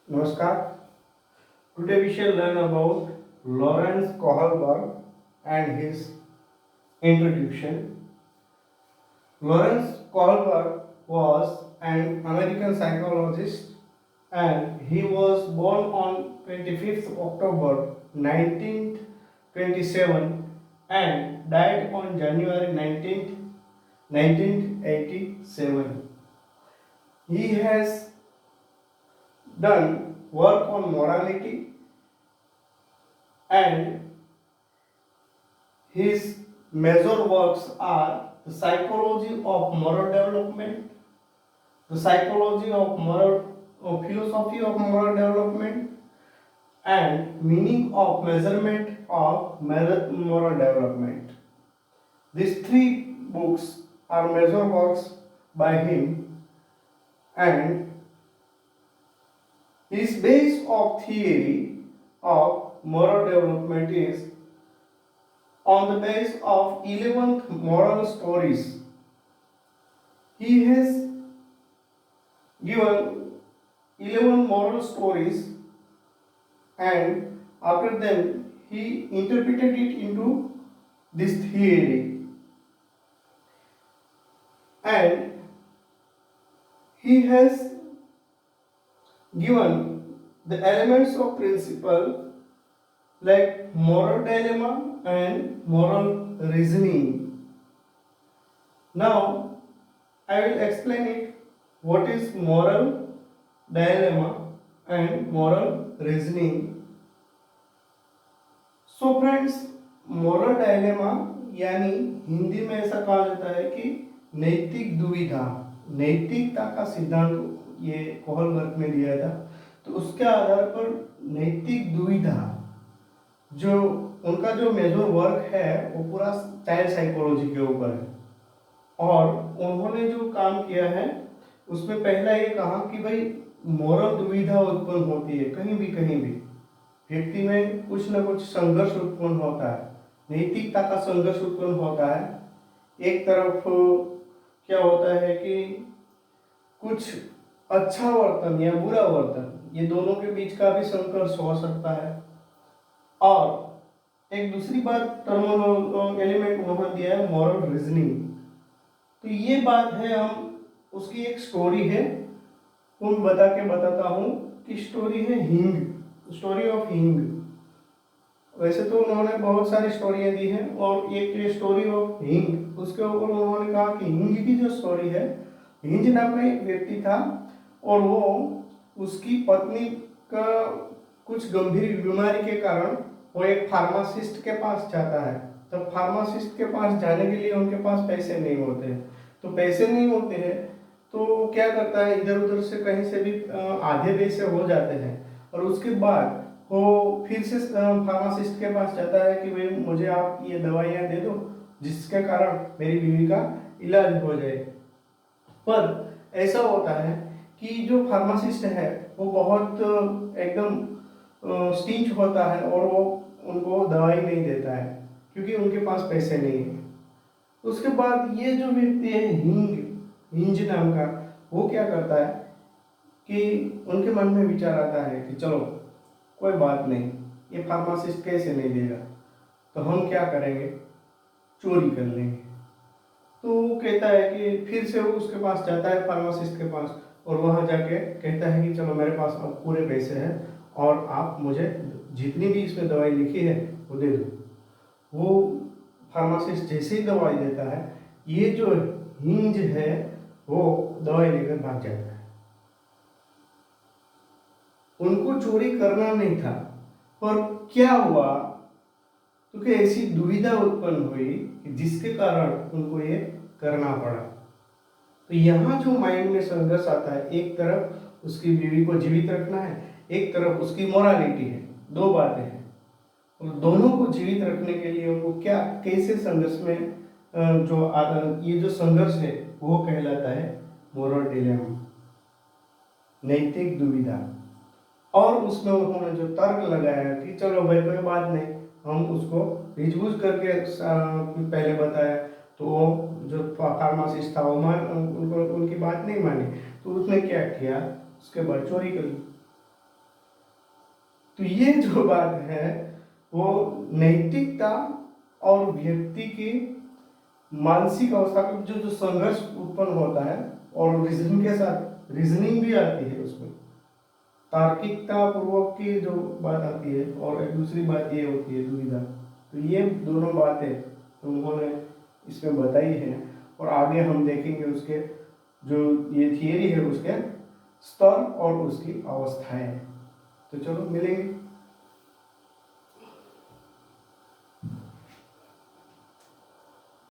Namaskar. Today we shall learn about Lawrence Kohlberg and his introduction. Lawrence Kohlberg was an American psychologist and he was born on 25th October 1927 and died on January 19th, 1987. He has done work on morality and his major works are the psychology of moral development, the psychology of moral or philosophy of moral development, and meaning of measurement of moral development. These three books are major works by him, and his base of theory of moral development is on the base of 11 moral stories. He has given 11 moral stories and after them he interpreted it into this theory, and he has given the elements of principle like moral dilemma and moral reasoning. Now I will explain it what is moral dilemma and moral reasoning. So friends, moral dilemma यानी हिंदी में ऐसा कहा जाता है कि नैतिक दुविधा, नैतिकता का सिद्धांत ये कोहलबर्ग ने दिया था। तो उसके आधार पर नैतिक दुविधा जो उनका जो मेजर वर्क है वो पूरा चाइल्ड साइकोलॉजी के ऊपर है, और उन्होंने जो काम किया है उसमें पहला ये कहा कि भाई मोरल दुविधा उत्पन्न होती है कहीं भी व्यक्ति में कुछ ना कुछ संघर्ष उत्पन्न होता है, नैतिकता का संघर्ष उत्पन्न होता है। एक तरफ क्या होता है कि कुछ अच्छा वर्तन या बुरा वर्तन, ये दोनों के बीच का भी संघर्ष हो सकता है। और एक दूसरी बात एलिमेंट उन्होंने दिया है मॉरल रीजनिंग। तो ये बात है, हम उसकी एक स्टोरी है वो मैं बताता हूँ कि स्टोरी है हिंग, स्टोरी ऑफ हिंग। वैसे तो उन्होंने बहुत सारी स्टोरियाँ दी हैं और एक ये स्टोरी ऑफ हिंग, उसके ऊपर उन्होंने कहा कि हिंग की जो स्टोरी है, हिंज नाम का एक व्यक्ति था और वो उसकी पत्नी का कुछ गंभीर बीमारी के कारण वो एक फार्मासिस्ट के पास जाता है। तब फार्मासिस्ट के पास जाने के लिए उनके पास पैसे नहीं होते हैं, तो पैसे नहीं होते हैं तो क्या करता है, इधर उधर से कहीं से भी आधे पैसे हो जाते हैं और उसके बाद वो फिर से फार्मासिस्ट के पास जाता है कि भाई मुझे आप ये दवाइयाँ दे दो जिसके कारण मेरी बीवी का इलाज हो जाए। पर ऐसा होता है कि जो फार्मासिस्ट है वो बहुत एकदम स्टिंच होता है और वो उनको दवाई नहीं देता है क्योंकि उनके पास पैसे नहीं है। उसके बाद ये जो व्यक्ति है हिंज नाम का, वो क्या करता है कि उनके मन में विचार आता है कि चलो कोई बात नहीं, ये फार्मासिस्ट कैसे नहीं देगा तो हम क्या करेंगे, चोरी कर लेंगे। तो वो कहता है कि फिर से वो उसके पास जाता है फार्मासिस्ट के पास और वहाँ जाके कहता है कि चलो मेरे पास अब पूरे पैसे हैं और आप मुझे जितनी भी इसमें दवाई लिखी है वो दे दो। वो फार्मासिस्ट जैसे ही दवाई देता है, ये जो हिंज है वो दवाई लेकर भाग जाता है। उनको चोरी करना नहीं था, पर क्या हुआ क्योंकि ऐसी दुविधा उत्पन्न हुई कि जिसके कारण उनको ये करना पड़ा। तो यहाँ जो माइंड में संघर्ष आता है, एक तरफ उसकी बीवी को जीवित रखना है, एक तरफ उसकी मोरालिटी है, दो बातें हैं और दोनों को जीवित रखने के लिए उनको क्या कैसे संघर्ष में ये जो संघर्ष है वो कहलाता है मोरल डिलेमा, नैतिक दुविधा। और उसमें उन्होंने जो तर्क लगाया कि चलो भाई कोई बात नहीं, हम उसको रिजबूझ करके पहले बताया तो वो जो फार्मासिस्ट था वो उनको उनकी बात नहीं मानी, तो उसने क्या किया, उसके बाद चोरी कर ली। तो ये जो बात है वो नैतिकता और व्यक्ति की मानसिक अवस्था का जो संघर्ष उत्पन्न होता है, और रीजन के साथ रीजनिंग भी आती है उसमें, तार्किकता पूर्वक की जो बात आती है, और एक दूसरी बात ये होती है दुविधा। तो ये दोनों बातें उन्होंने इसमें बताई है, और आगे हम देखेंगे उसके जो ये थियरी है उसके स्तर और उसकी अवस्थाएं। तो चलो मिलेंगे।